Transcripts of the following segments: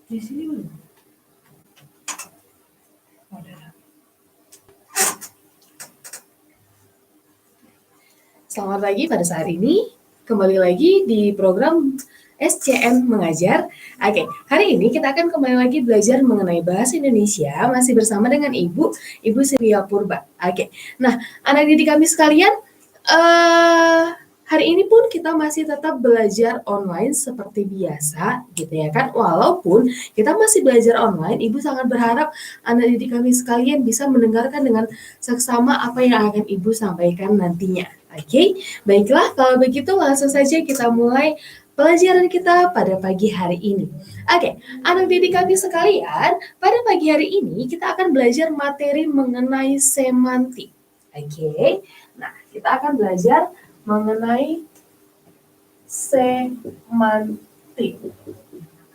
Di sini belum. Selamat pagi pada saat ini. Kembali lagi di program SCM Mengajar. Oke, hari ini kita akan kembali lagi belajar mengenai bahasa Indonesia masih bersama dengan Ibu Surya Purba. Oke, nah anak didik kami sekalian, hari ini pun kita masih tetap belajar online seperti biasa gitu ya kan. Walaupun kita masih belajar online, Ibu sangat berharap anak didik kami sekalian bisa mendengarkan dengan seksama apa yang akan Ibu sampaikan nantinya. Oke, baiklah kalau begitu langsung saja kita mulai pelajaran kita pada pagi hari ini. Oke, anak didik kami sekalian, pada pagi hari ini kita akan belajar materi mengenai semantik. Oke, nah kita akan belajar mengenai semantik.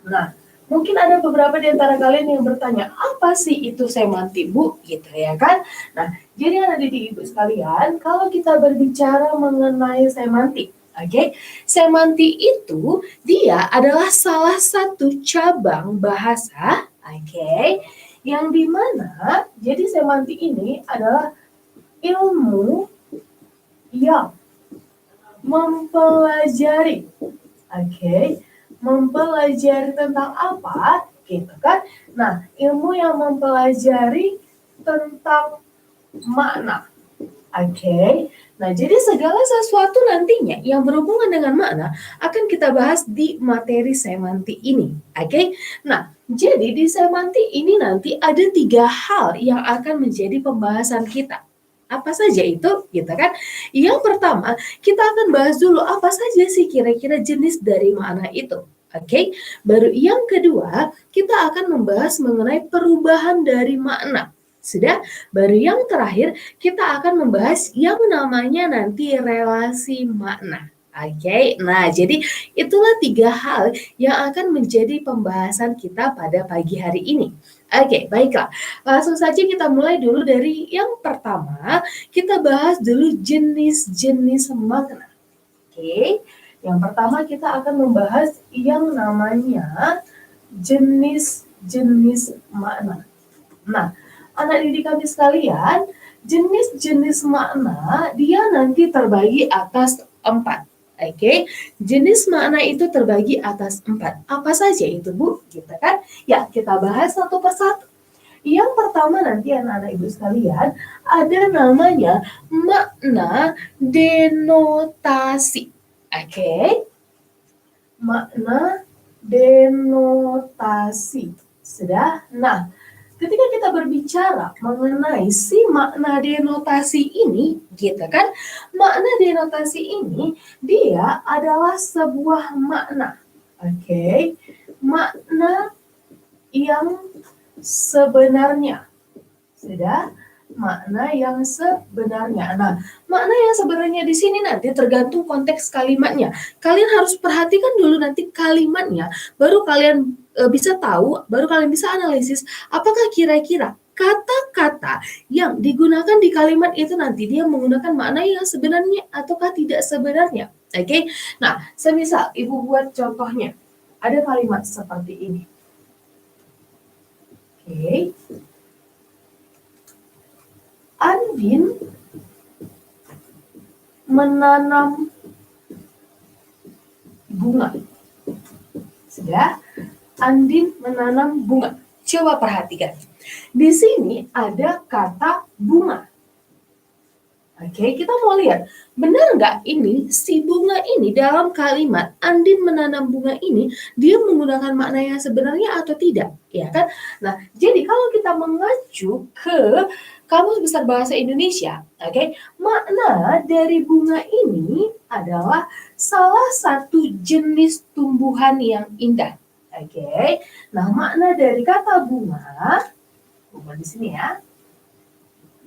Nah, mungkin ada beberapa di antara kalian yang bertanya, apa sih itu semantik, Bu? Gitu ya kan? Nah, jadi anak didik Ibu sekalian, kalau kita berbicara mengenai semantik, oke, semantik itu dia adalah salah satu cabang bahasa, oke, yang dimana jadi semantik ini adalah ilmu yang mempelajari, mempelajari tentang apa, gitu kan? Nah, ilmu yang mempelajari tentang makna. Nah jadi segala sesuatu nantinya yang berhubungan dengan makna akan kita bahas di materi semantik ini. Nah jadi di semantik ini nanti ada 3 hal yang akan menjadi pembahasan kita. Apa saja itu, gitu kan? Yang pertama, kita akan bahas dulu apa saja sih kira-kira jenis dari makna itu. Baru yang kedua, kita akan membahas mengenai perubahan dari makna. Sudah, baru yang terakhir kita akan membahas yang namanya nanti relasi makna. Nah jadi itulah 3 hal yang akan menjadi pembahasan kita pada pagi hari ini. Baiklah, langsung saja kita mulai dulu dari yang pertama, kita bahas dulu jenis-jenis makna. Yang pertama kita akan membahas yang namanya jenis-jenis makna. Nah, anak didik kami sekalian, jenis-jenis makna dia nanti terbagi atas 4. Jenis makna itu terbagi atas 4. Apa saja itu, Bu? Gitu kan? Ya, kita bahas satu persatu. Yang pertama nanti anak-anak Ibu sekalian, ada namanya makna denotasi. Makna denotasi. Sudah? Nah, ketika kita berbicara mengenai si makna denotasi ini, gitu kan? Makna denotasi ini dia adalah sebuah makna. Makna yang sebenarnya. Sudah? Makna yang sebenarnya. Nah, makna yang sebenarnya di sini nanti tergantung konteks kalimatnya. Kalian harus perhatikan dulu nanti kalimatnya, baru kalian bisa tahu, baru kalian bisa analisis apakah kira-kira kata-kata yang digunakan di kalimat itu nanti dia menggunakan makna yang sebenarnya ataukah tidak sebenarnya. Nah, semisal Ibu buat contohnya, ada kalimat seperti ini. Andin menanam bunga. Sudah? Andin menanam bunga. Coba perhatikan. Di sini ada kata bunga. Kita mau lihat, benar nggak ini si bunga ini dalam kalimat Andin menanam bunga ini dia menggunakan makna yang sebenarnya atau tidak, ya kan? Nah, jadi kalau kita mengacu ke Kamus Besar Bahasa Indonesia, makna dari bunga ini adalah salah satu jenis tumbuhan yang indah. Nah makna dari kata bunga di sini ya.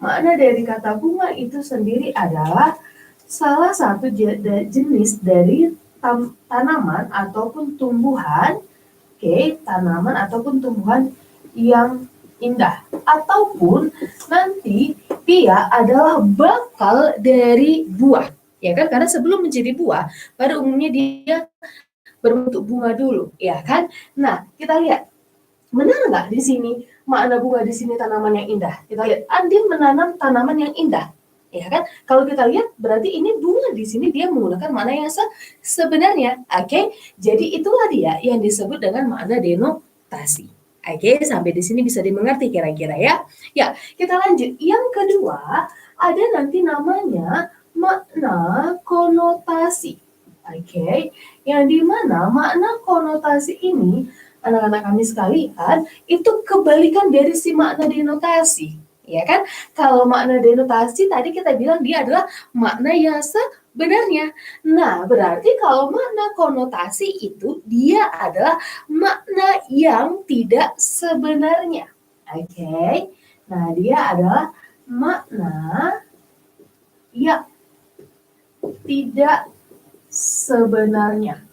Makna dari kata bunga itu sendiri adalah salah satu jenis dari tanaman ataupun tumbuhan, tanaman ataupun tumbuhan yang indah. Ataupun nanti dia adalah bakal dari buah, ya kan? Karena sebelum menjadi buah, pada umumnya dia berbentuk bunga dulu, ya kan? Nah, kita lihat. Benar nggak di sini makna bunga di sini tanaman yang indah? Kita lihat Andin menanam tanaman yang indah, ya kan? Kalau kita lihat berarti ini bunga di sini dia menggunakan makna yang sebenarnya. Oke, jadi itulah dia yang disebut dengan makna denotasi. Oke, sampai di sini bisa dimengerti kira-kira ya. Ya, kita lanjut. Yang kedua ada nanti namanya makna konotasi. Oke, yang dimana makna konotasi ini anak-anak kami sekalian, itu kebalikan dari si makna denotasi, ya kan? Kalau makna denotasi tadi kita bilang dia adalah makna yang sebenarnya. Nah, berarti kalau makna konotasi itu dia adalah makna yang tidak sebenarnya. Oke. Nah, dia adalah makna yang tidak sebenarnya.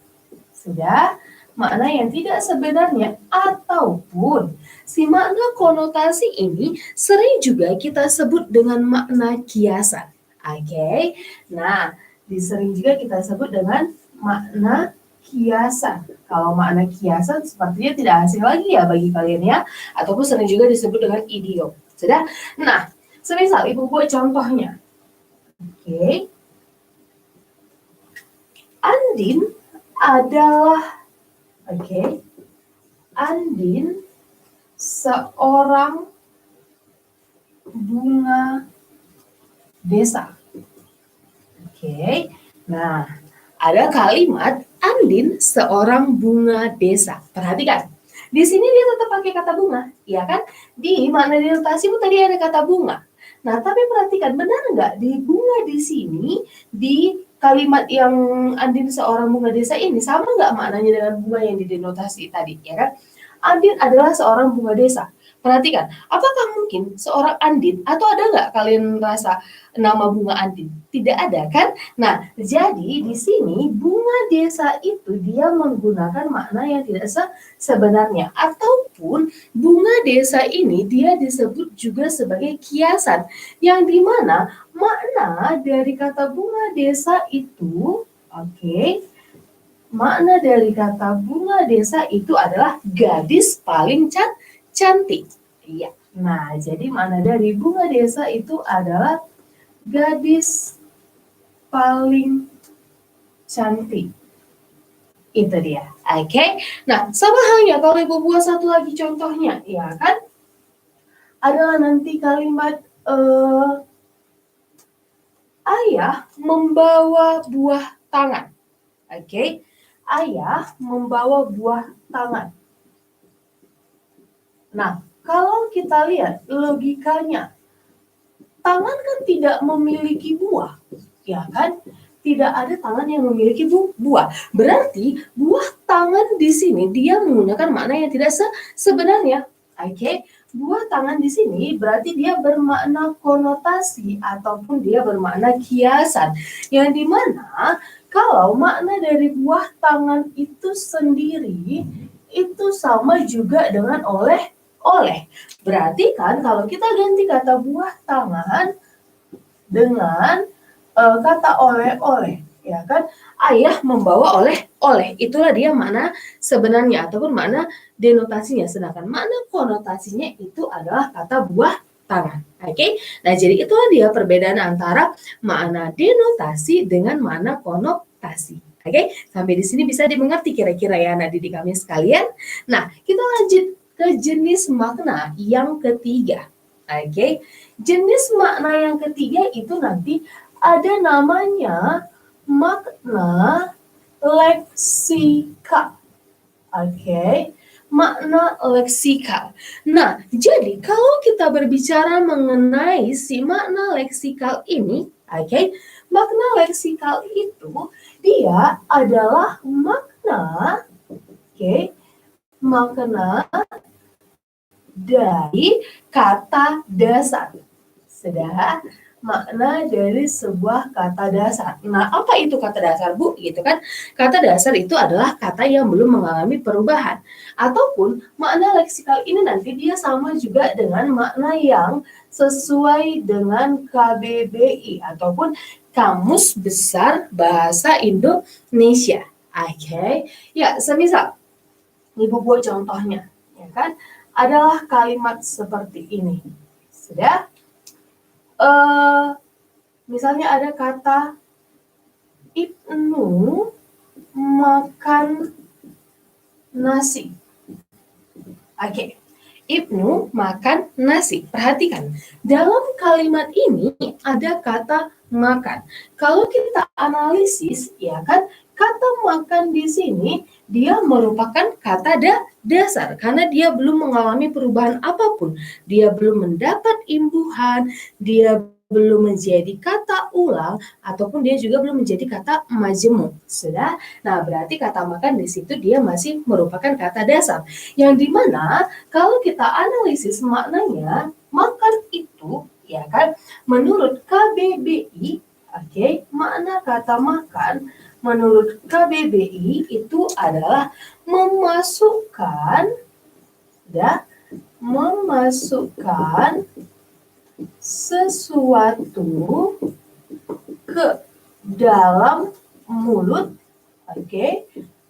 Sudah? Makna yang tidak sebenarnya ataupun si makna konotasi ini sering juga kita sebut dengan makna kiasan. Oke. Nah, sering juga kita sebut dengan makna kiasan. Kalau makna kiasan sepertinya tidak asing lagi ya bagi kalian ya, ataupun sering juga disebut dengan idiom. Sudah? Nah, semisal Ibu buat contohnya. Oke. Andin adalah Andin seorang bunga desa. Nah, ada kalimat Andin seorang bunga desa. Perhatikan, di sini dia tetap pakai kata bunga, ya kan? Di makna denotasi tadi ada kata bunga. Nah, tapi perhatikan, benar nggak di bunga di sini, di kalimat yang Andin seorang bunga desa ini sama nggak maknanya dengan bunga yang didenotasi tadi, ya kan? Andin adalah seorang bunga desa. Perhatikan, apakah mungkin seorang Andin atau ada nggak kalian rasa nama bunga Andin? Tidak ada kan? Nah, jadi di sini bunga desa itu dia menggunakan makna yang tidak sebenarnya, ataupun bunga desa ini dia disebut juga sebagai kiasan, yang dimana makna dari kata bunga desa itu, makna dari kata bunga desa itu adalah gadis paling cantik. Iya. Nah, jadi makna dari bunga desa itu adalah gadis paling cantik. Itu dia. Oke. Nah, sama halnya kalau Ibu buat satu lagi contohnya, ya kan? Adalah nanti kalimat ayah membawa buah tangan. Ayah membawa buah tangan. Nah, kalau kita lihat logikanya, tangan kan tidak memiliki buah, ya kan? Tidak ada tangan yang memiliki buah. Berarti buah tangan di sini dia menggunakan makna yang tidak sebenarnya. Buah tangan di sini berarti dia bermakna konotasi ataupun dia bermakna kiasan, yang dimana kalau makna dari buah tangan itu sendiri itu sama juga dengan oleh. Berarti kan kalau kita ganti kata buah tangan dengan kata oleh-oleh, ya kan? Ayah membawa oleh-oleh. Itulah dia makna sebenarnya ataupun makna denotasinya. Sedangkan makna konotasinya itu adalah kata buah tangan. Nah, jadi itulah dia perbedaan antara makna denotasi dengan makna konotasi. Sampai di sini bisa dimengerti kira-kira ya anak didik kami sekalian. Nah, kita lanjut ke jenis makna yang ketiga. Jenis makna yang ketiga itu nanti ada namanya makna leksikal. Makna leksikal. Nah, jadi kalau kita berbicara mengenai si makna leksikal ini, makna leksikal itu dia adalah makna, makna dari kata dasar. Sudah, makna dari sebuah kata dasar. Nah, apa itu kata dasar, Bu? Gitu kan? Kata dasar itu adalah kata yang belum mengalami perubahan. Ataupun makna leksikal ini nanti dia sama juga dengan makna yang sesuai dengan KBBI ataupun Kamus Besar Bahasa Indonesia. Ya, semisal Ibu buat contohnya, ya kan? Adalah kalimat seperti ini. Sudah? Misalnya ada kata Ibnu makan nasi. Oke. Ibnu makan nasi. Perhatikan, dalam kalimat ini ada kata makan. Kalau kita analisis, ya kan, kata makan di sini dia merupakan kata dasar karena dia belum mengalami perubahan apapun. Dia belum mendapat imbuhan, dia belum menjadi kata ulang, ataupun dia juga belum menjadi kata majemuk. Sudah? Nah, berarti kata makan di situ dia masih merupakan kata dasar. Yang dimana kalau kita analisis maknanya, makan itu, ya kan, menurut KBBI, oke, makna kata makan menurut KBBI itu adalah memasukkan, ya, memasukkan sesuatu ke dalam mulut, oke,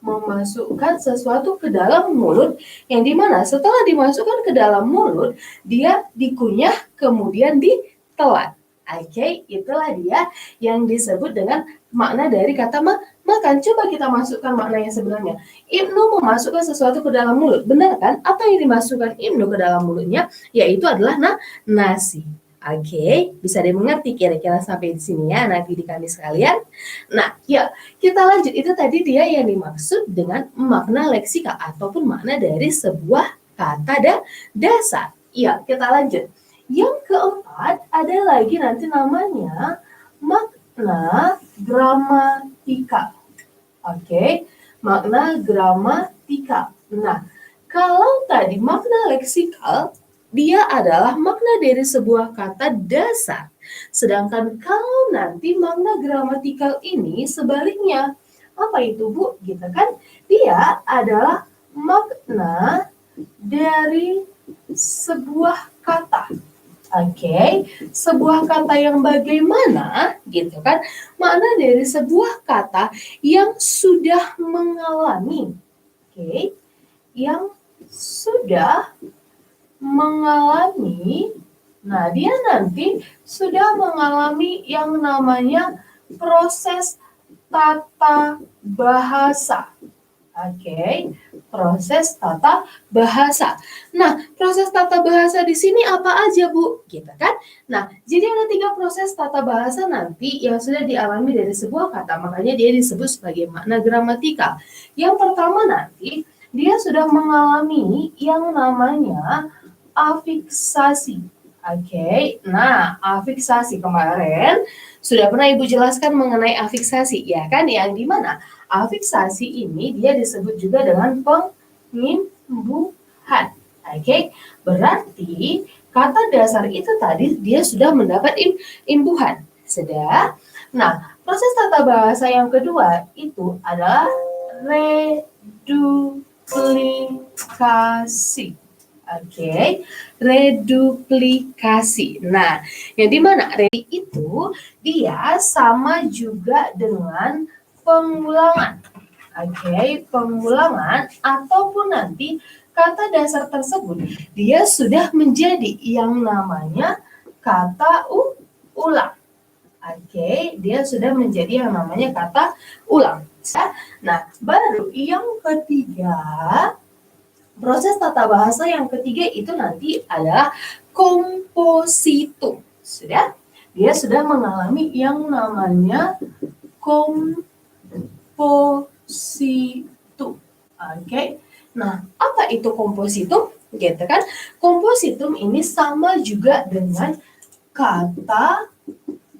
memasukkan sesuatu ke dalam mulut, yang dimana setelah dimasukkan ke dalam mulut, dia dikunyah kemudian ditelan. Oke, itulah dia yang disebut dengan makna dari kata makan. Coba kita masukkan makna yang sebenarnya. Ibnu memasukkan sesuatu ke dalam mulut. Benar kan? Apa yang dimasukkan Ibnu ke dalam mulutnya? Yaitu adalah nasi. Oke, bisa dimengerti kira-kira sampai di sini ya nanti di kami sekalian. Nah, ya kita lanjut. Itu tadi dia yang dimaksud dengan makna leksika ataupun makna dari sebuah kata dasar. Ya, kita lanjut. Yang keempat ada lagi nanti namanya makna gramatika. Oke, makna gramatika. Nah, kalau tadi makna leksikal dia adalah makna dari sebuah kata dasar. Sedangkan kalau nanti makna gramatikal ini sebaliknya. Apa itu, Bu? Gitu kan? Dia adalah makna dari sebuah kata. Oke, sebuah kata yang bagaimana, gitu kan? Makna dari sebuah kata yang sudah mengalami. Oke, yang sudah mengalami, nah dia nanti sudah mengalami yang namanya proses tata bahasa. Oke, proses tata bahasa. Nah, proses tata bahasa di sini apa aja, Bu? Gitu kan? Nah, jadi ada 3 proses tata bahasa nanti yang sudah dialami dari sebuah kata, makanya dia disebut sebagai makna gramatikal. Yang pertama nanti, dia sudah mengalami yang namanya afiksasi. Oke, nah afiksasi kemarin sudah pernah Ibu jelaskan mengenai afiksasi, ya kan? Yang dimana afiksasi ini dia disebut juga dengan pengimbuhan. Oke, berarti kata dasar itu tadi dia sudah mendapat imbuhan. Sudah. Nah, proses tata bahasa yang kedua itu adalah reduplikasi. Oke, reduplikasi. Nah, yang dimana itu dia sama juga dengan pengulangan. Oke, pengulangan ataupun nanti kata dasar tersebut dia sudah menjadi yang namanya kata ulang. Oke, dia sudah menjadi yang namanya kata ulang. Nah, baru yang ketiga, proses tata bahasa yang ketiga itu nanti adalah kompositum. Sudah? Dia sudah mengalami yang namanya kompositum. Oke. Nah, apa itu kompositum? Gitu kan? Kompositum ini sama juga dengan kata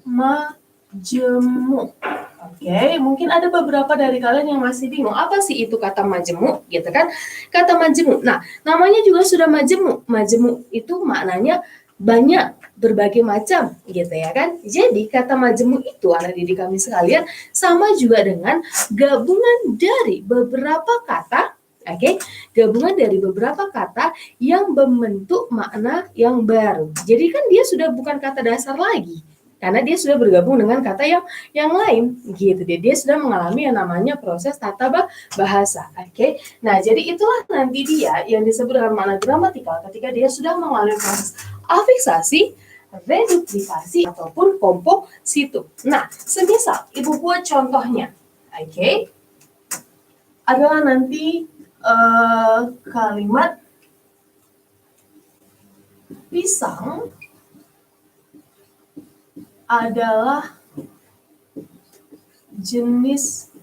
majemuk. Oke, mungkin ada beberapa dari kalian yang masih bingung, apa sih itu kata majemuk, gitu kan? Kata majemuk, nah namanya juga sudah majemuk. Majemuk itu maknanya banyak, berbagai macam, gitu ya kan? Jadi kata majemuk itu, anak didik kami sekalian, sama juga dengan gabungan dari beberapa kata, oke? Gabungan dari beberapa kata yang membentuk makna yang baru. Jadi kan dia sudah bukan kata dasar lagi, karena dia sudah bergabung dengan kata yang lain gitu. Dia sudah mengalami yang namanya proses tata bahasa. Oke. Nah, jadi itulah nanti dia yang disebut dengan makna gramatikal ketika dia sudah mengalami proses afiksasi, reduplikasi ataupun kompositum. Nah, semisal Ibu buat contohnya. Oke. Adalah nanti kalimat pisang adalah jenis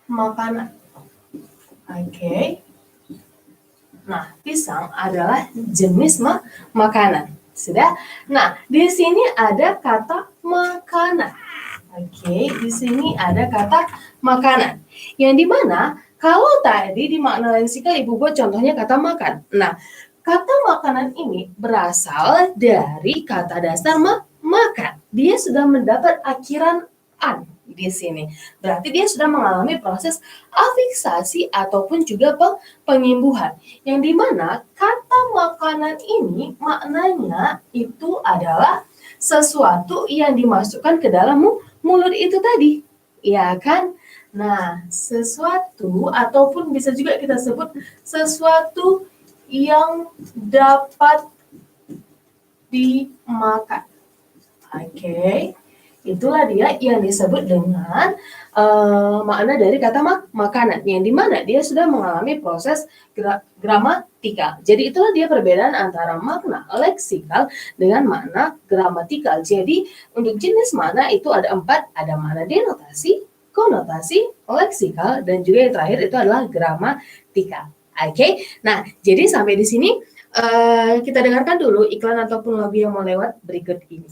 makanan. Oke. Nah, pisang adalah jenis makanan. Sudah? Nah, di sini ada kata makanan. Oke, di sini ada kata makanan. Yang dimana kalau tadi di makna leksikal Ibu buat contohnya kata makan. Nah, kata makanan ini berasal dari kata dasar makan. Dia sudah mendapat akhiran an di sini. Berarti dia sudah mengalami proses afiksasi ataupun juga penyembuhan. Yang dimana kata makanan ini maknanya itu adalah sesuatu yang dimasukkan ke dalam mulut itu tadi. Ya kan? Nah, sesuatu ataupun bisa juga kita sebut sesuatu yang dapat dimakan. Oke. Itulah dia yang disebut dengan makna dari kata makanan, yang dimana dia sudah mengalami proses gramatikal. Jadi itulah dia perbedaan antara makna leksikal dengan makna gramatikal. Jadi untuk jenis makna itu ada 4, ada makna denotasi, konotasi, leksikal, dan juga yang terakhir itu adalah gramatikal. Oke, nah jadi sampai di sini kita dengarkan dulu iklan ataupun lagu yang mau lewat berikut ini.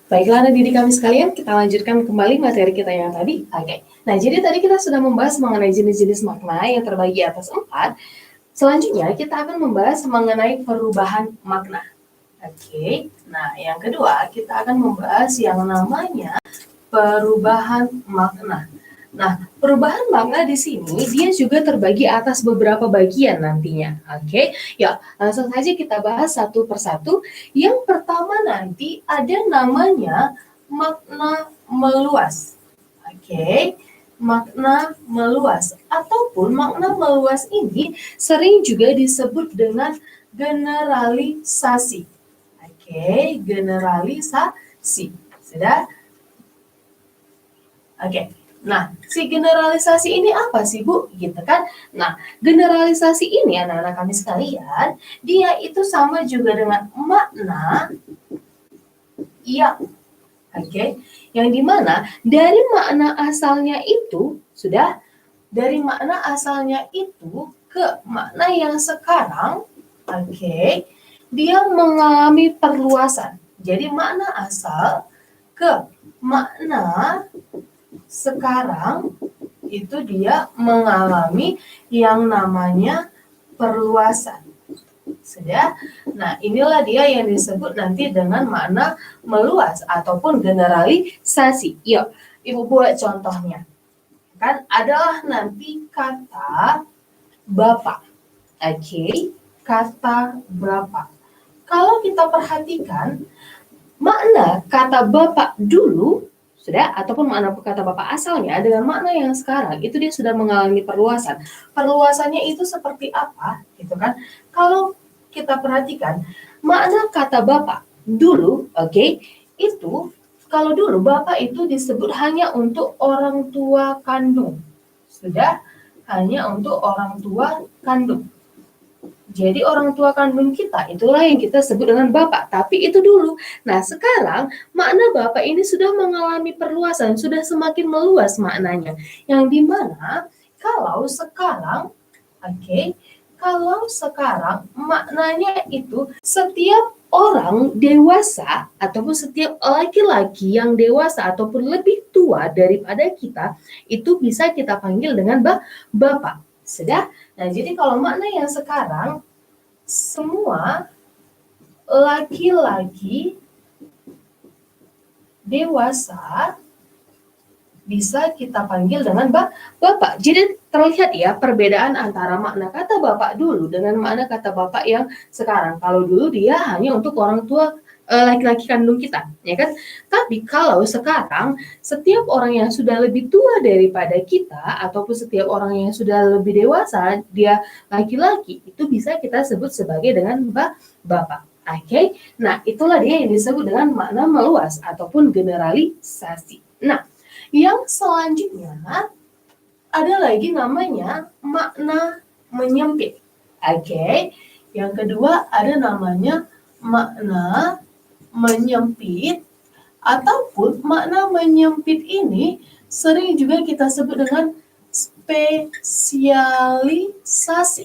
Baiklah anak didik kami sekalian, kita lanjutkan kembali materi kita yang tadi. Oke. Nah, jadi tadi kita sudah membahas mengenai jenis-jenis makna yang terbagi atas 4. Selanjutnya kita akan membahas mengenai perubahan makna. Oke. Nah, yang kedua kita akan membahas yang namanya perubahan makna. Nah, perubahan makna di sini dia juga terbagi atas beberapa bagian nantinya. Oke, ya langsung saja kita bahas satu persatu. Yang pertama nanti ada namanya makna meluas. Oke, makna meluas ataupun makna meluas ini sering juga disebut dengan generalisasi. Oke, generalisasi. Sudah? Oke. Nah, si generalisasi ini apa sih, Bu? Gitu kan? Nah, generalisasi ini anak-anak kami sekalian, dia itu sama juga dengan makna yang, yang dimana dari makna asalnya itu, sudah, dari makna asalnya itu ke makna yang sekarang, dia mengalami perluasan. Jadi makna asal ke makna sekarang itu dia mengalami yang namanya perluasan. Sudah? Nah, inilah dia yang disebut nanti dengan makna meluas ataupun generalisasi. Yuk, Ibu buat contohnya. Kan adalah nanti kata bapak. Oke, kata bapak. Kalau kita perhatikan makna kata bapak dulu sudah, ataupun makna kata bapak asalnya dengan makna yang sekarang itu dia sudah mengalami perluasan. Perluasannya itu seperti apa, gitu kan? Kalau kita perhatikan makna kata bapak dulu, itu kalau dulu bapak itu disebut hanya untuk orang tua kandung, sudah hanya untuk orang tua kandung. Jadi orang tua kandung kita itulah yang kita sebut dengan bapak. Tapi itu dulu. Nah sekarang makna bapak ini sudah mengalami perluasan, sudah semakin meluas maknanya. Yang dimana kalau sekarang, kalau sekarang maknanya itu setiap orang dewasa ataupun setiap laki-laki yang dewasa ataupun lebih tua daripada kita itu bisa kita panggil dengan bapak. Sudah? Nah, jadi kalau makna yang sekarang semua laki-laki dewasa bisa kita panggil dengan Bapak. Jadi terlihat ya perbedaan antara makna kata Bapak dulu dengan makna kata Bapak yang sekarang. Kalau dulu dia hanya untuk orang tua laki-laki kandung kita, ya kan? Tapi kalau sekarang setiap orang yang sudah lebih tua daripada kita ataupun setiap orang yang sudah lebih dewasa, dia laki-laki, itu bisa kita sebut sebagai dengan Bapak. Oke, nah itulah dia yang disebut dengan makna meluas ataupun generalisasi. Nah, yang selanjutnya ada lagi namanya makna menyempit. Oke, yang kedua ada namanya makna menyempit ataupun makna menyempit ini sering juga kita sebut dengan spesialisasi.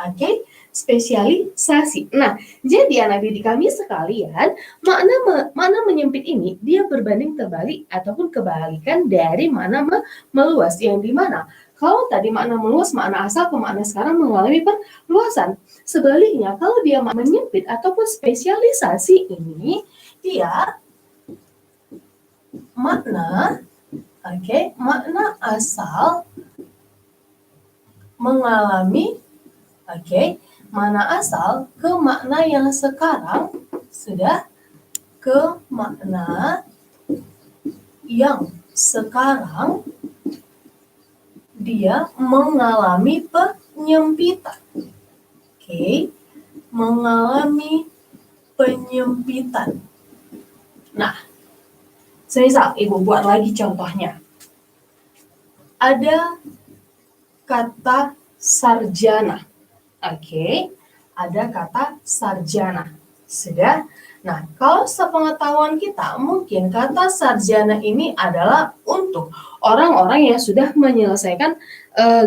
Oke, spesialisasi. Nah, jadi anak didik kami sekalian, makna menyempit ini dia berbanding terbalik ataupun kebalikan dari makna meluas, yang dimana kalau tadi makna meluas, makna asal ke makna sekarang mengalami perluasan. Sebaliknya, kalau dia menyempit ataupun spesialisasi ini, dia makna asal mengalami makna asal ke makna yang sekarang sudah ke makna yang sekarang dia mengalami penyempitan. Mengalami penyempitan. Nah, semisal Ibu buat lagi contohnya. Ada kata sarjana. Ada kata sarjana. Sudah? Nah, kalau sepengetahuan kita, mungkin kata sarjana ini adalah untuk orang-orang yang sudah menyelesaikan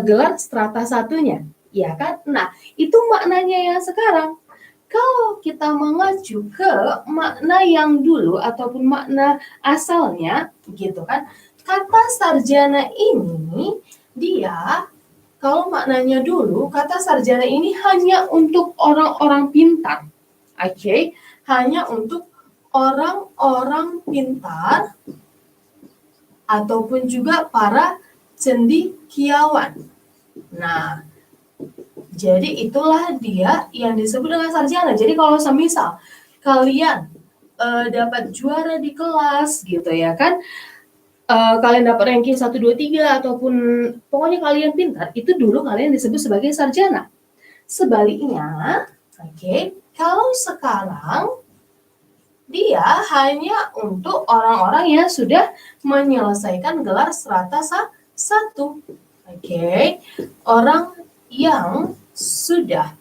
gelar strata satunya. Ya kan? Nah, itu maknanya yang sekarang. Kalau kita mengacu ke makna yang dulu ataupun makna asalnya, gitu kan, kata sarjana ini dia, kalau maknanya dulu, kata sarjana ini hanya untuk orang-orang pintar. Hanya untuk orang-orang pintar ataupun juga para cendekiawan. Nah, jadi itulah dia yang disebut dengan sarjana. Jadi kalau semisal kalian dapat juara di kelas gitu ya kan, kalian dapat ranking 1, 2, 3 ataupun pokoknya kalian pintar, itu dulu kalian disebut sebagai sarjana. Sebaliknya, kalau sekarang dia hanya untuk orang-orang yang sudah menyelesaikan gelar strata 1. Orang yang sudah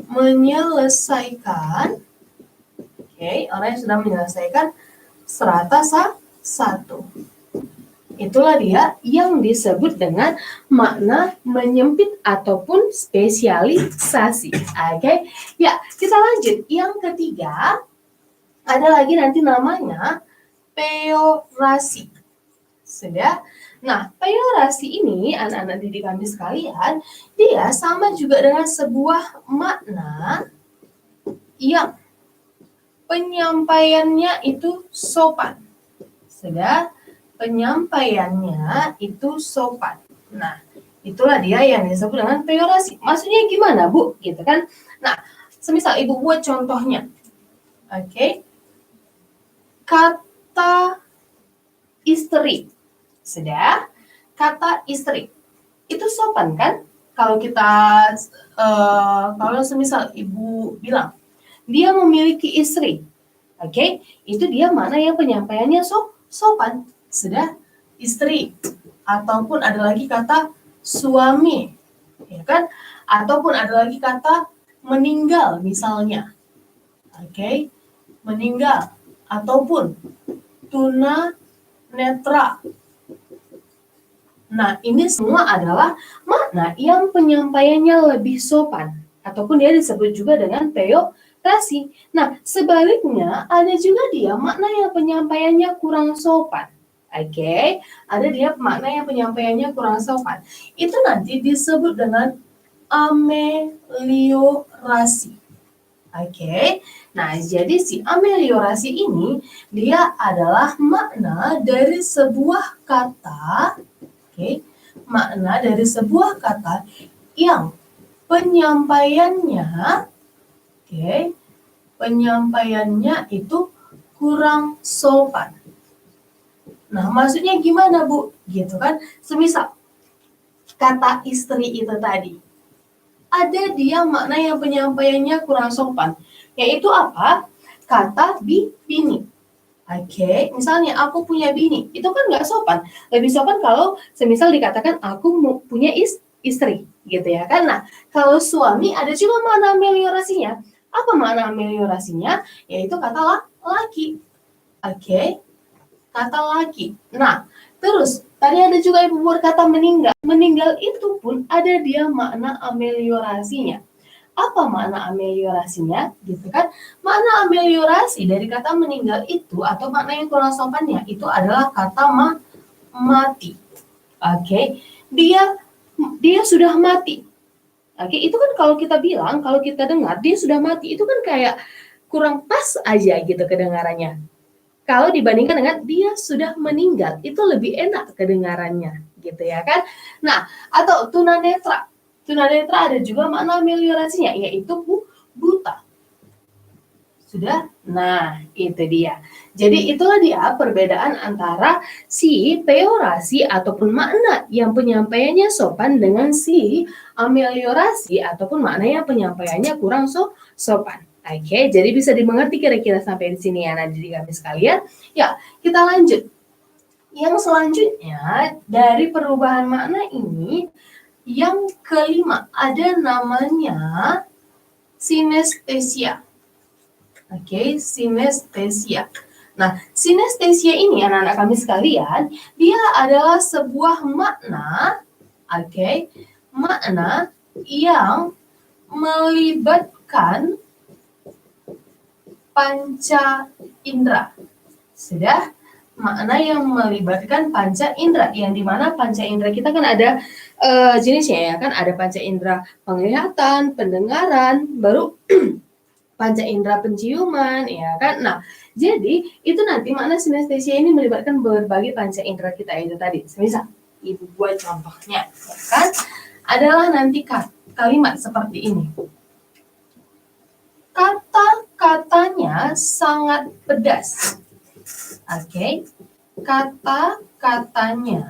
menyelesaikan strata 1. Itulah dia yang disebut dengan makna menyempit ataupun spesialisasi. Ya, kita lanjut. Yang ketiga, ada lagi nanti namanya peorasi. Sudah? Nah, peorasi ini, anak-anak didik kami sekalian, dia sama juga dengan sebuah makna yang penyampaiannya itu sopan. Sudah? Penyampaiannya itu sopan. Nah, itulah dia yang disebut dengan peorasi. Maksudnya gimana, Bu? Gitu kan? Nah, semisal Ibu buat contohnya. Kata istri. Sudah? Kata istri. Itu sopan kan? Kalau semisal Ibu bilang, dia memiliki istri. Itu dia mana yang penyampaiannya sopan. Sudah? Istri. Ataupun ada lagi kata suami. Ya kan? Ataupun ada lagi kata meninggal misalnya. Meninggal. Ataupun tunanetra. Nah, ini semua adalah makna yang penyampaiannya lebih sopan. Ataupun dia disebut juga dengan peorasi. Nah, sebaliknya ada juga dia makna yang penyampaiannya kurang sopan. Ada dia makna yang penyampaiannya kurang sopan. Itu nanti disebut dengan ameliorasi. Oke, nah jadi si ameliorasi ini dia adalah makna dari sebuah kata, makna dari sebuah kata yang penyampaiannya, penyampaiannya itu kurang sopan. Nah, maksudnya gimana, Bu? Gitu kan? Semisal kata istri itu tadi, ada dia makna yang penyampaiannya kurang sopan, yaitu apa? Kata bini. Oke, misalnya aku punya bini, itu kan nggak sopan. Lebih sopan kalau semisal dikatakan aku punya istri, gitu ya kan? Nah, kalau suami ada juga makna ameliorasinya. Apa makna ameliorasinya? Yaitu kata laki. Oke, kata laki. Nah, terus tadi ada juga Ibu berkata meninggal. Meninggal itu pun ada dia makna ameliorasinya. Apa makna ameliorasinya? Gitu kan? Makna ameliorasi dari kata meninggal itu atau makna yang kurang sopannya itu adalah kata mati. Oke, dia sudah mati. Oke, itu kan kalau kita bilang, kalau kita dengar dia sudah mati, itu kan kayak kurang pas aja gitu kedengarannya. Kalau dibandingkan dengan dia sudah meninggal, itu lebih enak kedengarannya, gitu ya kan? Nah, atau tunanetra. Tunanetra ada juga makna ameliorasinya, yaitu buta. Sudah? Nah, itu dia. Jadi itulah dia perbedaan antara si peorasi ataupun makna yang penyampaiannya sopan dengan si ameliorasi ataupun makna yang penyampaiannya kurang sopan. Oke, jadi bisa dimengerti kira-kira sampai di sini ya adik kami sekalian. Ya, kita lanjut. Yang selanjutnya dari perubahan makna ini, yang kelima ada namanya sinestesia. Oke, sinestesia. Nah, sinestesia ini anak-anak kami sekalian, dia adalah sebuah makna, makna yang melibatkan panca indera. Sudah? Makna yang melibatkan panca indera, yang dimana panca indera kita kan ada jenisnya ya kan, ada panca indera penglihatan, pendengaran, baru panca indera penciuman, ya kan? Nah, jadi itu nanti makna sinestesia ini melibatkan berbagai panca indera kita itu tadi. Misal, Ibu buat contohnya, ya kan? Adalah nanti kalimat seperti ini. Kata-katanya sangat pedas. Oke, kata-katanya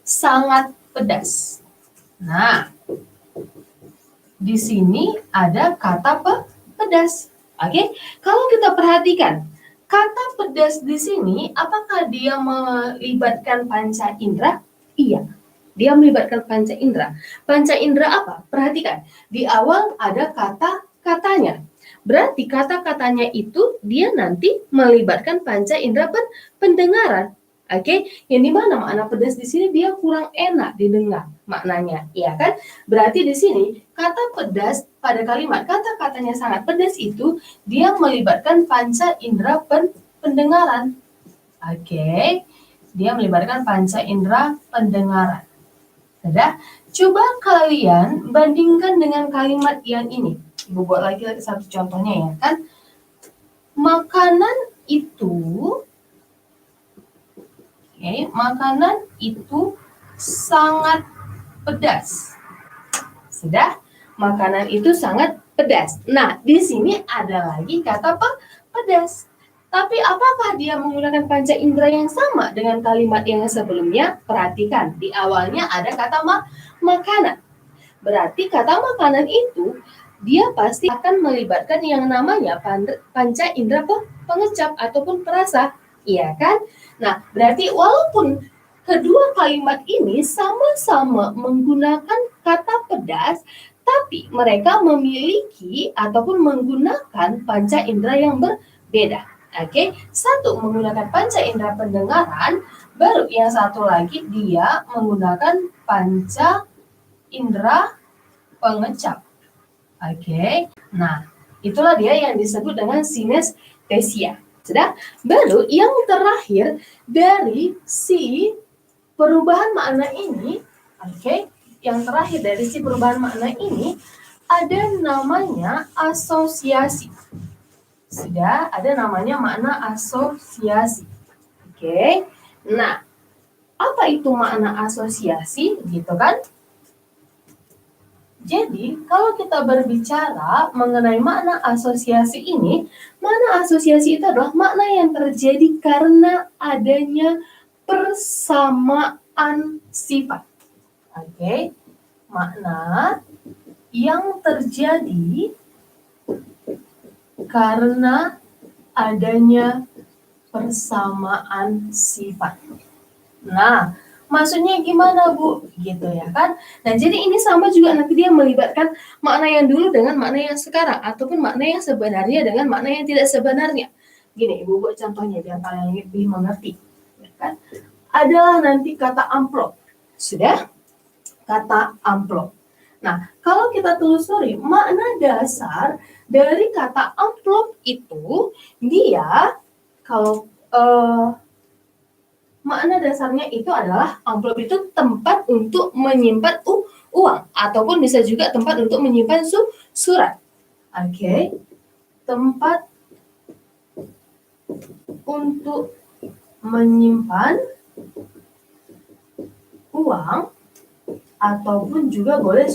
sangat pedas. Nah, di sini ada kata pedas. Oke, kalau kita perhatikan kata pedas di sini, apakah dia melibatkan panca indera? Iya, dia melibatkan panca indera. Panca indera apa? Perhatikan, di awal ada kata-katanya. Berarti kata-katanya itu dia nanti melibatkan panca indera pendengaran. Oke, yang dimana makna pedas di sini dia kurang enak didengar maknanya, ya kan? Berarti di sini kata pedas pada kalimat kata-katanya sangat pedas itu dia melibatkan panca indera pendengaran. Oke, dia melibatkan panca indera pendengaran. Sudah? Coba kalian bandingkan dengan kalimat yang ini. Ibu buat lagi satu contohnya ya kan. Makanan itu, makanan itu sangat pedas. Sudah? Makanan itu sangat pedas. Nah, di sini ada lagi kata pedas. Tapi apakah dia menggunakan panca indera yang sama dengan kalimat yang sebelumnya? Perhatikan, di awalnya ada kata makanan. Berarti kata makanan itu dia pasti akan melibatkan yang namanya panca indera pengecap ataupun perasa, iya kan? Nah, berarti walaupun kedua kalimat ini sama-sama menggunakan kata pedas, tapi mereka memiliki ataupun menggunakan panca indera yang berbeda. Oke, satu menggunakan panca indera pendengaran, baru yang satu lagi dia menggunakan panca indera pengecap. Oke, nah itulah dia yang disebut dengan sinestesia. Sudah? Baru yang terakhir dari si perubahan makna ini, yang terakhir dari si perubahan makna ini ada namanya asosiasi. Sudah ada namanya makna asosiasi. Oke. Nah, apa itu makna asosiasi gitu kan? Jadi, kalau kita berbicara mengenai makna asosiasi ini, makna asosiasi itu adalah makna yang terjadi karena adanya persamaan sifat. Oke. Makna yang terjadi karena adanya persamaan sifat. Nah, maksudnya gimana, Bu? Gitu ya kan? Nah, jadi ini sama juga nanti dia melibatkan makna yang dulu dengan makna yang sekarang, ataupun makna yang sebenarnya dengan makna yang tidak sebenarnya. Gini, Ibu buat contohnya biar kalian lebih mengerti. Ya kan? Adalah nanti kata amplop. Sudah? Kata amplop. Nah, kalau kita telusuri makna dasar dari kata amplop itu, dia kalau makna dasarnya itu adalah amplop itu tempat untuk menyimpan uang, ataupun bisa juga tempat untuk menyimpan surat. Oke. Tempat untuk menyimpan uang ataupun juga boleh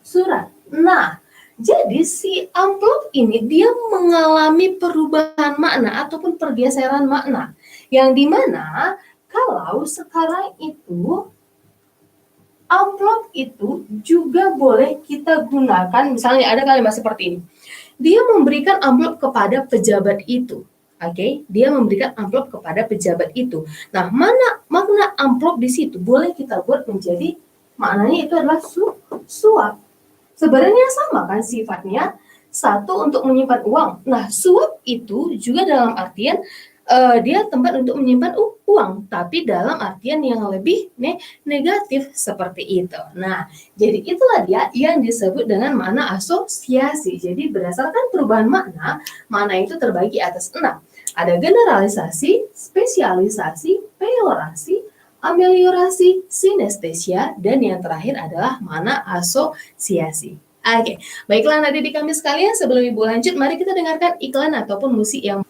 surat. Nah, jadi si amplop ini dia mengalami perubahan makna ataupun pergeseran makna. Yang dimana kalau sekarang itu amplop itu juga boleh kita gunakan, misalnya ada kalimat seperti ini. Dia memberikan amplop kepada pejabat itu. Oke, dia memberikan amplop kepada pejabat itu. Nah, makna amplop di situ boleh kita buat menjadi maknanya itu adalah suap. Sebenarnya sama kan sifatnya, satu untuk menyimpan uang. Nah, suap itu juga dalam artian dia tempat untuk menyimpan uang, tapi dalam artian yang lebih negatif seperti itu. Nah, jadi itulah dia yang disebut dengan makna asosiasi. Jadi berdasarkan perubahan makna itu terbagi atas 6. Ada generalisasi, spesialisasi, peyorasi, ameliorasi, sinestesia, dan yang terakhir adalah makna asosiasi. Oke, baiklah adik-adik kami sekalian, sebelum Ibu lanjut, mari kita dengarkan iklan ataupun musik yang...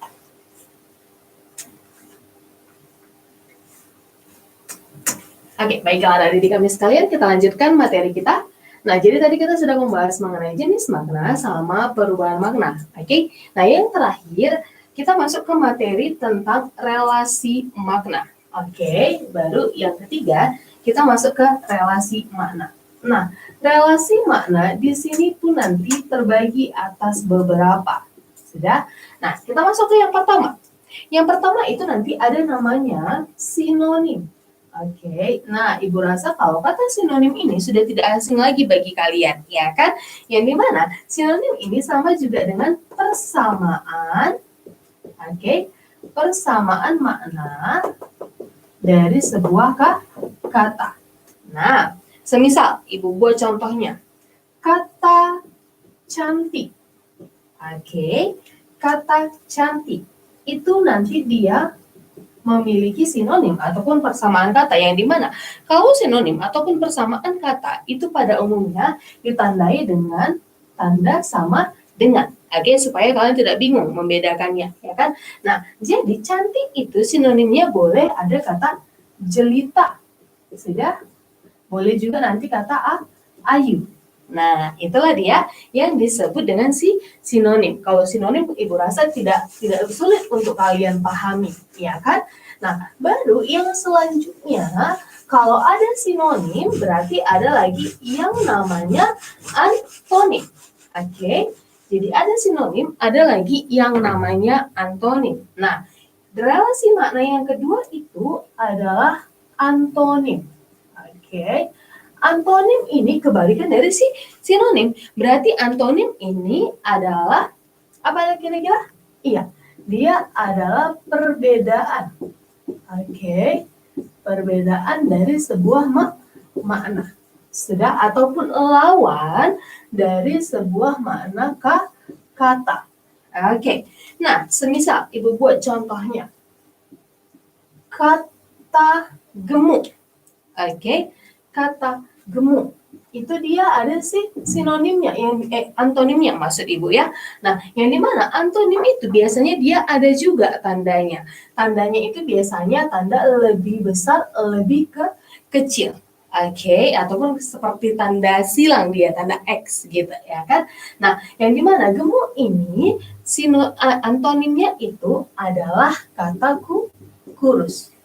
Oke, baiklah adik-adik kami sekalian, kita lanjutkan materi kita. Nah, jadi tadi kita sudah membahas mengenai jenis makna sama perubahan makna. Oke, nah yang terakhir, kita masuk ke materi tentang relasi makna. Oke, baru yang ketiga, kita masuk ke relasi makna. Nah, relasi makna di sini pun nanti terbagi atas beberapa. Sudah? Nah, kita masuk ke yang pertama. Yang pertama itu nanti ada namanya sinonim. Oke, nah Ibu rasa kalau kata sinonim ini sudah tidak asing lagi bagi kalian, ya kan? Yang dimana sinonim ini sama juga dengan persamaan, oke, persamaan makna dari sebuah kata. Nah, semisal Ibu buat contohnya, kata cantik, oke, kata cantik itu nanti dia memiliki sinonim ataupun persamaan kata yang dimana kalau sinonim ataupun persamaan kata itu pada umumnya ditandai dengan tanda sama dengan. Oke, supaya kalian tidak bingung membedakannya, ya kan? Nah, jadi cantik itu sinonimnya boleh ada kata jelita, sudah boleh juga nanti kata ayu. Nah, itulah dia yang disebut dengan sinonim. Kalau sinonim Ibu rasa tidak sulit untuk kalian pahami, ya kan? Nah, baru yang selanjutnya, kalau ada sinonim berarti ada lagi yang namanya antonim. Oke, jadi ada sinonim, ada lagi yang namanya antonim. Nah, relasi makna yang kedua itu adalah antonim. Oke. Antonim ini kebalikan dari sinonim. Berarti antonim ini adalah apa kira-kira? Iya, dia adalah perbedaan. Oke, perbedaan dari sebuah makna. Sudah, ataupun lawan dari sebuah makna kata. Oke, nah semisal Ibu buat contohnya. Kata gemuk. Oke, kata gemuk. Itu dia ada sinonimnya, antonimnya maksud Ibu ya. Nah, yang dimana antonim itu biasanya dia ada juga tandanya. Tandanya itu biasanya tanda lebih besar, lebih kecil. Oke, ataupun seperti tanda silang dia, tanda X gitu ya kan. Nah, yang dimana gemuk ini antonimnya itu adalah kata kurus.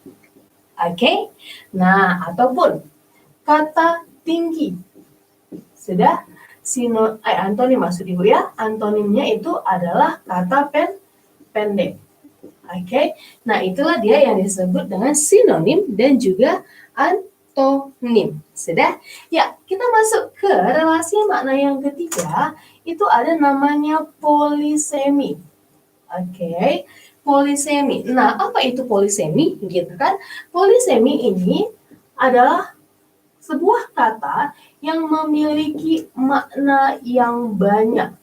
Oke, nah ataupun kata tinggi. Sudah antonim maksud Ibu ya. Antonimnya itu adalah kata pendek. Oke, nah itulah dia yang disebut dengan sinonim dan juga antonim. Sudah? Ya, kita masuk ke relasi makna yang ketiga, itu ada namanya polisemi. Oke, polisemi. Nah, apa itu polisemi? Gitu kan? Polisemi ini adalah sebuah kata yang memiliki makna yang banyak.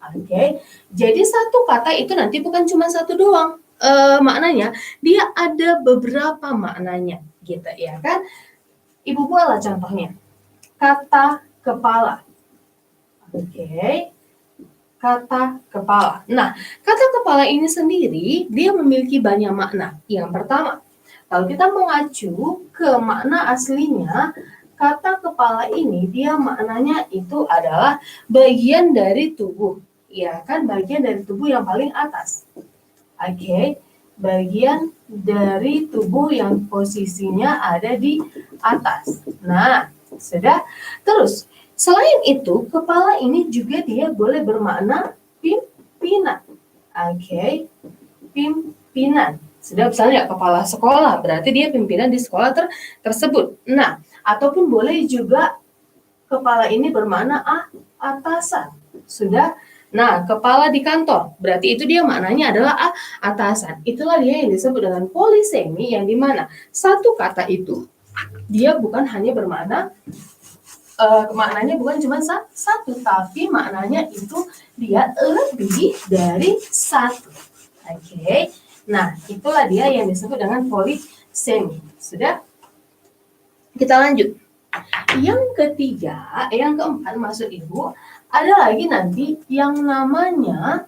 Oke, jadi satu kata itu nanti bukan cuma satu doang maknanya, dia ada beberapa maknanya, gitu ya kan? Ibu buatlah contohnya, kata kepala. Oke, kata kepala. Nah, kata kepala ini sendiri dia memiliki banyak makna. Yang pertama, kalau kita mengacu ke makna aslinya, kata kepala ini dia maknanya itu adalah bagian dari tubuh, ya kan, bagian dari tubuh yang paling atas. Oke, bagian dari tubuh yang posisinya ada di atas. Nah, sudah. Terus, selain itu, kepala ini juga dia boleh bermakna pimpinan. Oke, pimpinan. Sudah, misalnya kepala sekolah, berarti dia pimpinan di sekolah tersebut. Nah, ataupun boleh juga kepala ini bermakna atasan. Sudah. Nah, kepala di kantor, berarti itu dia maknanya adalah atasan. Itulah dia yang disebut dengan polisemi, yang dimana satu kata itu dia bukan hanya bermakna maknanya bukan cuma satu, tapi maknanya itu dia lebih dari satu. Oke. Nah, itulah dia yang disebut dengan polisemi. Sudah? Kita lanjut. Yang ketiga, yang keempat maksud Ibu, ada lagi nanti yang namanya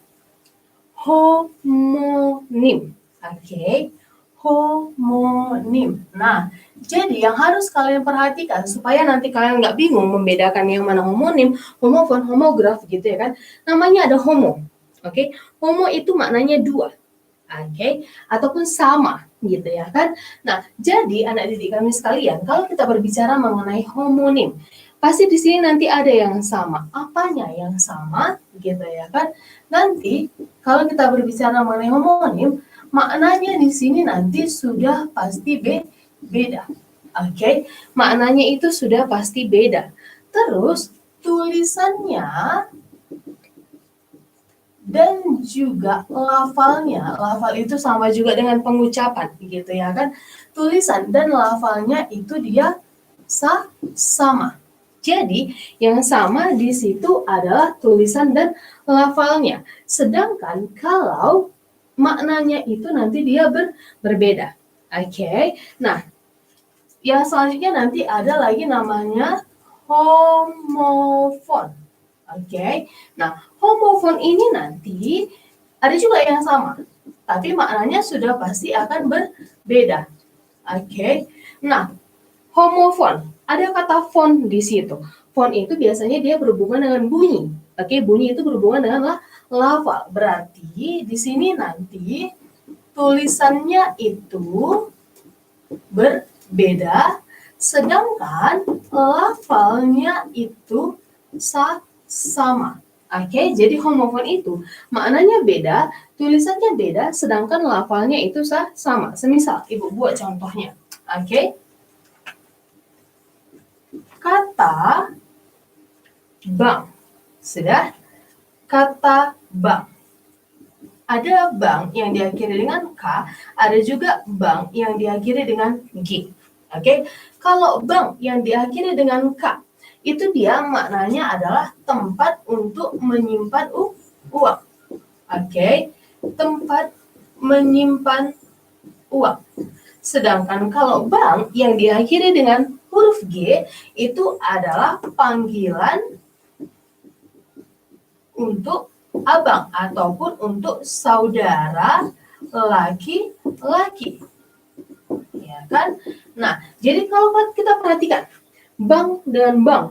homonim. Oke, homonim. Nah, jadi yang harus kalian perhatikan supaya nanti kalian nggak bingung membedakan yang mana homonim, homofon, homograf gitu ya kan. Namanya ada homo. Oke, homo itu maknanya dua. Oke, ataupun sama gitu ya kan. Nah, jadi anak didik kami sekalian, kalau kita berbicara mengenai homonim, pasti di sini nanti ada yang sama. Apanya yang sama gitu ya kan? Nanti kalau kita berbicara mengenai homonim, maknanya di sini nanti sudah pasti beda. Oke, maknanya itu sudah pasti beda. Terus tulisannya dan juga lafalnya, lafal itu sama juga dengan pengucapan gitu ya kan. Tulisan dan lafalnya itu dia sama. Jadi yang sama di situ adalah tulisan dan lafalnya. Sedangkan kalau maknanya itu nanti dia berbeda. Oke. Nah, yang selanjutnya nanti ada lagi namanya homofon. Oke. Nah, homofon ini nanti ada juga yang sama, tapi maknanya sudah pasti akan berbeda. Oke. Nah, homofon, ada kata fon di situ. Fon itu biasanya dia berhubungan dengan bunyi. Oke, bunyi itu berhubungan dengan lafal. Berarti di sini nanti tulisannya itu berbeda, sedangkan lafalnya itu sama. Oke, jadi homofon itu maknanya beda, tulisannya beda, sedangkan lafalnya itu sama. Semisal, Ibu buat contohnya. Oke. Kata bank. Sudah? Kata bank. Ada bank yang diakhiri dengan K, ada juga bank yang diakhiri dengan G. Oke. Kalau bank yang diakhiri dengan K, itu dia maknanya adalah tempat untuk menyimpan uang. Oke, tempat menyimpan uang. Sedangkan kalau bank yang diakhiri dengan huruf G itu adalah panggilan untuk abang ataupun untuk saudara laki-laki. Ya kan? Nah, jadi kalau kita perhatikan bang dengan bang,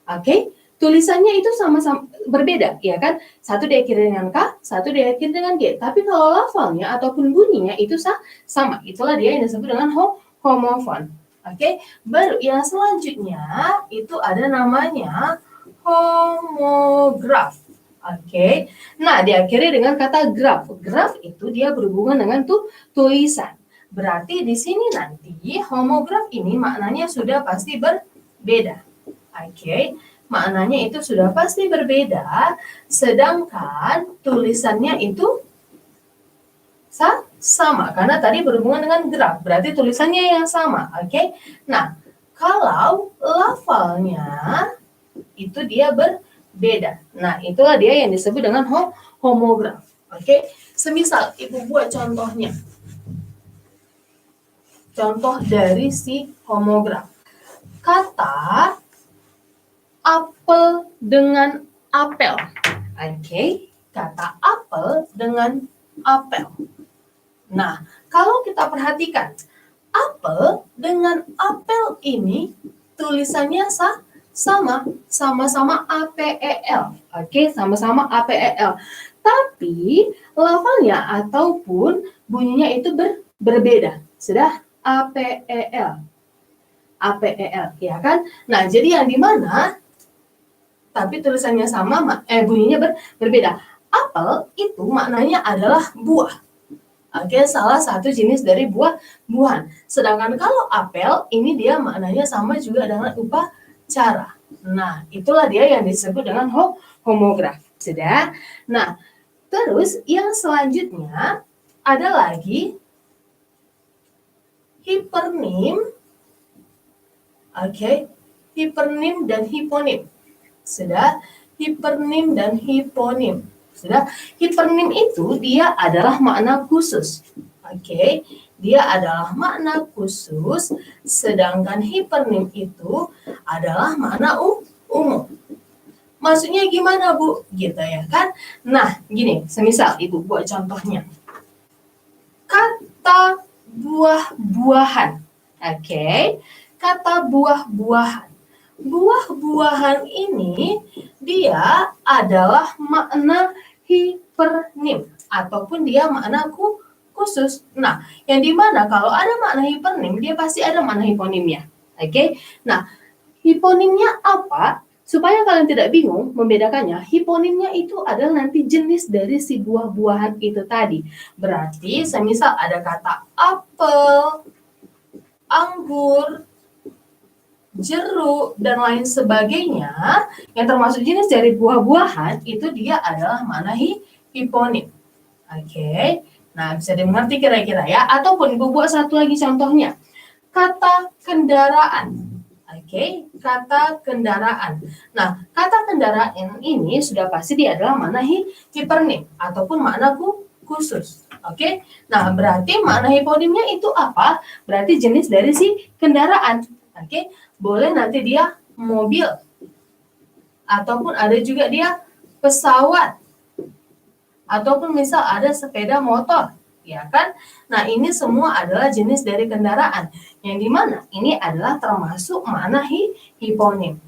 oke? Tulisannya itu sama-sama berbeda, ya kan? Satu diakhiri dengan K, satu diakhiri dengan G. Tapi kalau lafalnya ataupun bunyinya itu sama. Itulah dia yang disebut dengan homofon. Oke? Baru yang selanjutnya itu ada namanya homograf. Oke. Nah, diakhiri dengan kata graf. Graf itu dia berhubungan dengan tulisan. Berarti di sini nanti homograf ini maknanya sudah pasti berbeda. Oke. Maknanya itu sudah pasti berbeda, sedangkan tulisannya itu sama, karena tadi berhubungan dengan graf, berarti tulisannya yang sama, oke? Nah, kalau lafalnya itu dia berbeda. Nah, itulah dia yang disebut dengan homograf, oke? Semisal, Ibu buat contohnya. Contoh dari si homograf. Kata apel dengan apel. Oke, kata apel dengan apel. Nah, kalau kita perhatikan, apel dengan apel ini tulisannya sama-sama APEL. Oke, sama-sama APEL. Tapi lafalnya ataupun bunyinya itu berbeda. Sudah APEL. APEL, ya kan? Nah, jadi yang di mana tapi tulisannya sama, bunyinya berbeda. Apel itu maknanya adalah buah. Oke, salah satu jenis dari buah-buahan. Sedangkan kalau apel, ini dia maknanya sama juga dengan upacara. Nah, itulah dia yang disebut dengan homograf. Sudah? Nah, terus yang selanjutnya ada lagi hipernim. Oke, hipernim dan hiponim. Sudah, hipernim dan hiponim. Sudah, hipernim itu dia adalah makna khusus. Oke, dia adalah makna khusus, sedangkan hipernim itu adalah makna umum. Maksudnya gimana, Bu? Gitu ya kan? Nah, gini, semisal Ibu buat contohnya. Kata buah-buahan. Oke, kata buah-buahan. Buah-buahan ini dia adalah makna hipernim ataupun dia makna khusus. Nah, yang dimana kalau ada makna hipernim dia pasti ada makna hiponimnya. Oke? Nah, hiponimnya apa? Supaya kalian tidak bingung membedakannya, hiponimnya itu adalah nanti jenis dari si buah-buahan itu tadi. Berarti semisal ada kata apel, anggur, jeruk, dan lain sebagainya, yang termasuk jenis dari buah-buahan, itu dia adalah makna hiponim. Oke, nah bisa dimengerti kira-kira ya. Ataupun Ibu buat satu lagi contohnya. Kata kendaraan. Oke, kata kendaraan. Nah, kata kendaraan ini sudah pasti dia adalah makna hipernim, ataupun makna khusus. Oke, nah berarti makna hiponimnya itu apa? Berarti jenis dari si kendaraan. Oke, boleh nanti dia mobil, ataupun ada juga dia pesawat, ataupun misal ada sepeda motor, ya kan? Nah, ini semua adalah jenis dari kendaraan, yang dimana ini adalah termasuk makna hiponim.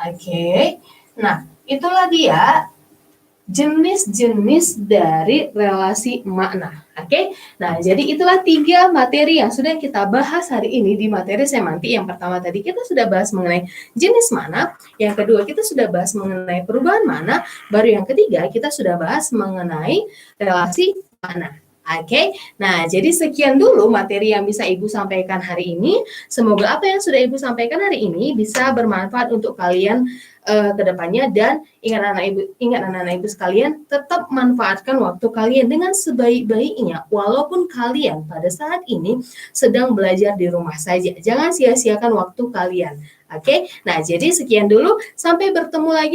Oke, nah itulah dia jenis-jenis dari relasi makna. Oke, nah jadi itulah 3 materi yang sudah kita bahas hari ini di materi semantik. Yang pertama tadi kita sudah bahas mengenai jenis makna, yang kedua kita sudah bahas mengenai perubahan makna, baru yang ketiga kita sudah bahas mengenai relasi makna. Oke, nah jadi sekian dulu materi yang bisa Ibu sampaikan hari ini. Semoga apa yang sudah Ibu sampaikan hari ini bisa bermanfaat untuk kalian ke depannya, dan ingat anak-anak Ibu sekalian, tetap manfaatkan waktu kalian dengan sebaik-baiknya walaupun kalian pada saat ini sedang belajar di rumah saja. Jangan sia-siakan waktu kalian. Oke, nah jadi sekian dulu, sampai bertemu lagi